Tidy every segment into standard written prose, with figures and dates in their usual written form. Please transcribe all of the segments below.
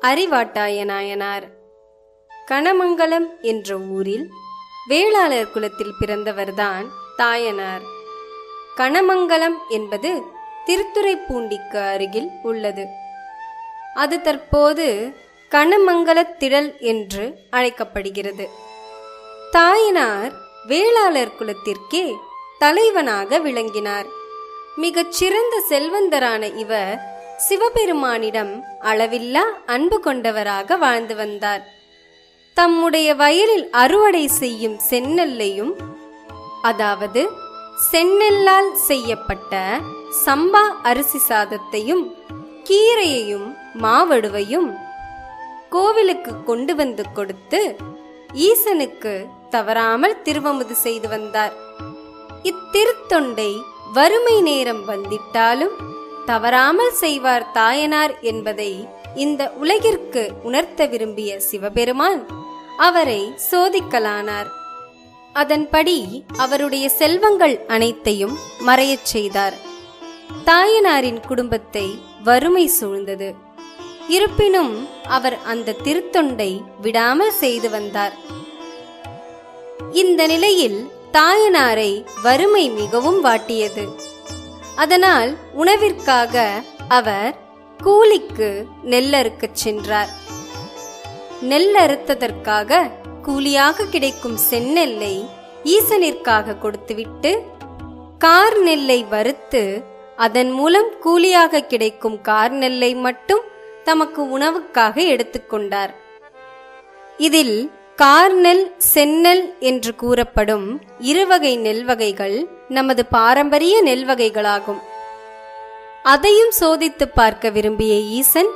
அறிவாட்டாய நாயனார். கணமங்கலம் என்ற ஊரில் வேளாளர் குலத்தில் பிறந்தவர்தான் தாயனார். கணமங்கலம் என்பது திருத்துறைப்பூண்டிக்கு அருகில் உள்ளது. அது தற்போது கணமங்கலத்திடல் என்று அழைக்கப்படுகிறது. தாயனார் வேளாளர் குலத்திற்கே தலைவனாக விளங்கினார். மிகச் சிறந்த செல்வந்தரான இவர் சிவபெருமானிடம் அளவில்லா அன்பு கொண்டவராக வாழ்ந்து வந்தார். தம்முடைய வயலில் அறுவடை செய்யும் செந்நெல்லையும், அதாவது செந்நெல்லால் செய்யப்பட்ட சம்பா அரிசி சாதத்தையும் கீரையையும் மாவடுவையும் கோவிலுக்கு கொண்டு வந்து கொடுத்து ஈசனுக்கு தவறாமல் திருவமுது செய்து வந்தார். இத்திருத்தொண்டை வறுமை நேரம் வந்திட்டாலும் தவறாமல் செய்வார் தாயனார் என்பதை இந்த உலகிற்கு உணர்த்த விரும்பிய சிவபெருமான் அவரை சோதிக்கலானார். அதன்படி அவருடைய செல்வங்கள் அனைத்தையும் மறையச் செய்தார். தாயனாரின் குடும்பத்தை வறுமை சூழ்ந்தது. இருப்பினும் அவர் அந்த திருத்தொண்டை விடாமல் செய்து வந்தார். இந்த நிலையில் தாயனாரை வறுமை மிகவும் வாட்டியது. அதனால் உணவிற்காக அவர் கூலிக்கு நெல்லறுக்கச் சென்றார். நெல்லறுத்ததற்காக கூலியாக கிடைக்கும் செந்நெல்லை ஈசனிற்காக கொடுத்துவிட்டு கார் நெல்லை வறுத்து அதன் மூலம் கூலியாக கிடைக்கும் கார் நெல்லை மட்டும் தமக்கு உணவுக்காக எடுத்துக்கொண்டார். இதில் கார்நெல், செந்நெல் என்று கூறப்படும் இருவகை நெல் வகைகள் நமது பாரம்பரிய நெல் வகைகளாகும். அதையும் சோதித்து பார்க்க விரும்பிய ஈசன்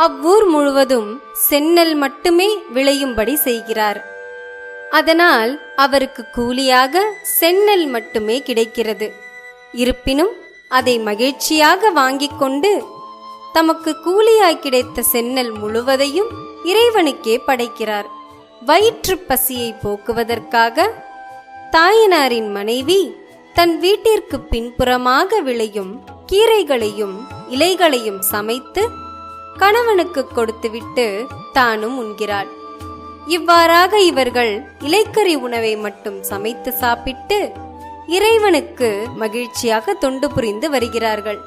அவ்வூர் முழுவதும் செந்நெல் மட்டுமே விளையும்படி செய்கிறார். அதனால் அவருக்கு கூலியாக செந்நெல் மட்டுமே கிடைக்கிறது. இருப்பினும் அதை மகிழ்ச்சியாக வாங்கிக் கொண்டு தமக்கு கூலியாய் கிடைத்த செந்நெல் முழுவதையும் இறைவனுக்கே படைக்கிறார். வயிற்று பசியை போக்குவதற்காக தாயனாரின் மனைவி தன் வீட்டிற்கு பின்புறமாக விளையும் கீரைகளையும் இலைகளையும் சமைத்து கணவனுக்கு கொடுத்துவிட்டு தானும் உண்கிறாள். இவ்வாறாக இவர்கள் இலைக்கறி உணவை மட்டும் சமைத்து சாப்பிட்டு இறைவனுக்கு மகிழ்ச்சியாக தொண்டு புரிந்து வருகிறார்கள்.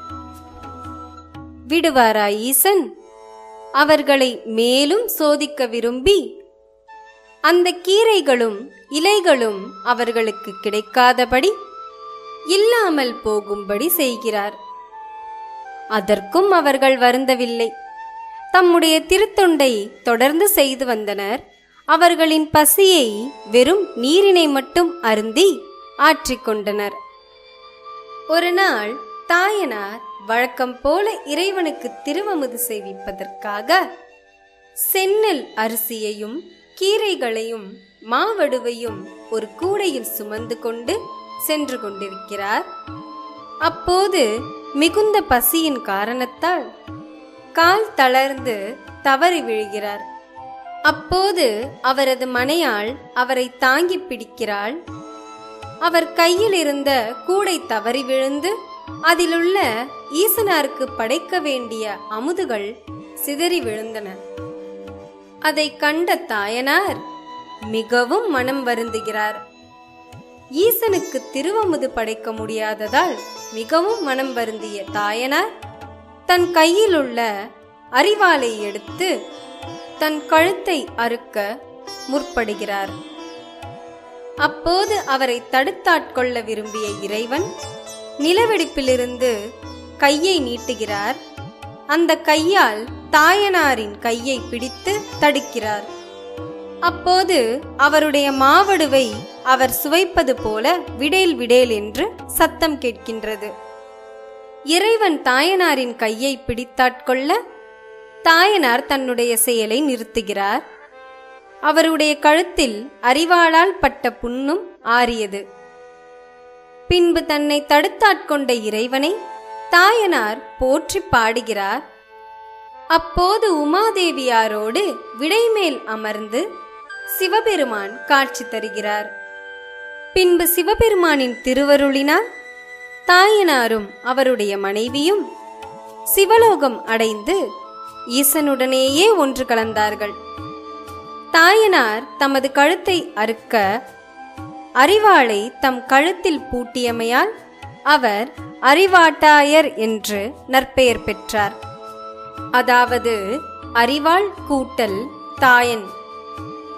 விடுவாரா ஈசன்? அவர்களை மேலும் சோதிக்க விரும்பி அந்த கீரைகளும் இலைகளும் அவர்களுக்கு கிடைக்காதபடி இல்லாமல் போகும்படி செய்கிறார். அதற்கும் அவர்கள் வருந்தவில்லை. தம்முடைய திருத்தொண்டை தொடர்ந்து செய்து வந்தனர். அவர்களின் பசியை வெறும் நீரினை மட்டும் அருந்தி ஆற்றிக்கொண்டனர். ஒரு நாள் தாயனார் வழக்கம் போல இறைவனுக்கு திருவமுது செய்விப்பதற்காக செந்நெல் அரிசியையும் கீரைகளையும் மாவடுவையும் ஒரு கூடையில் சுமந்து கொண்டு சென்று கொண்டிருக்கிறார். அப்போது மிகுந்த பசியின் காரணத்தால் கால் தளர்ந்து தவறி விழுகிறார். அப்போது அவரது மனையாள் அவரை தாங்கி பிடிக்கிறாள். அவர் கையில் இருந்த கூடை தவறி விழுந்து அதிலுள்ள ஈசனாருக்கு படைக்க வேண்டிய அமுதுகள் சிதறி விழுந்தன. அதை கண்ட தாயனார் மிகவும் மனம் வருந்துகிறார். ஈசனுக்கு திருவமுது படைக்க முடியாததால் மிகவும் மனம் வருந்திய தாயனார் தன் கையில் உள்ள அரிவாளை எடுத்து தன் கழுத்தை அறுக்க முற்படுகிறார். அப்போது அவரை தடுத்தாட்கொள்ள விரும்பிய இறைவன் நிலவெடிப்பிலிருந்து கையை நீட்டுகிறார். அந்த கையால் தாயனாரின் கையை பிடித்து தடுக்கிறார். அப்போது அவருடைய மாவடுவை அவர் சுவைப்பது போல விடேல் விடேல் என்று சத்தம் கேட்கின்றது. இறைவன் தாயனாரின் கையை பிடித்தாட்கொள்ள தாயனார் தன்னுடைய செயலை நிறுத்துகிறார். அவருடைய கழுத்தில் அரிவாளால் பட்ட புண்ணும் ஆறியது. பின்பு தன்னை தடுத்தாட்கொண்ட இறைவனை தாயனார் போற்றி பாடுகிறார். அப்போது உமாதேவியாரோடு விடைமேல் அமர்ந்து சிவபெருமான் காட்சி தருகிறார். பின்பு சிவபெருமானின் திருவருளினால் தாயனாரும் அவருடைய மனைவியும் சிவலோகம் அடைந்து ஈசனுடனேயே ஒன்று கலந்தார்கள். தாயனார் தமது கழுத்தை அறுக்க அரிவாளை தம் கழுத்தில் பூட்டியமையால் அவர் அரிவாட்டாயர் என்று நற்பெயர் பெற்றார். அதாவது அரிவாள் கூட்டல் தாயன்.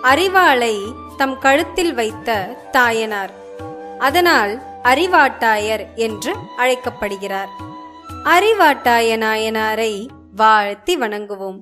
அரிவாளை தம் கழுத்தில் வைத்த தாயனார். அதனால் அரிவாட்டாயர் என்று அழைக்கப்படுகிறார். அரிவாட்டாய நாயனாரை வாழ்த்தி வணங்குவோம்.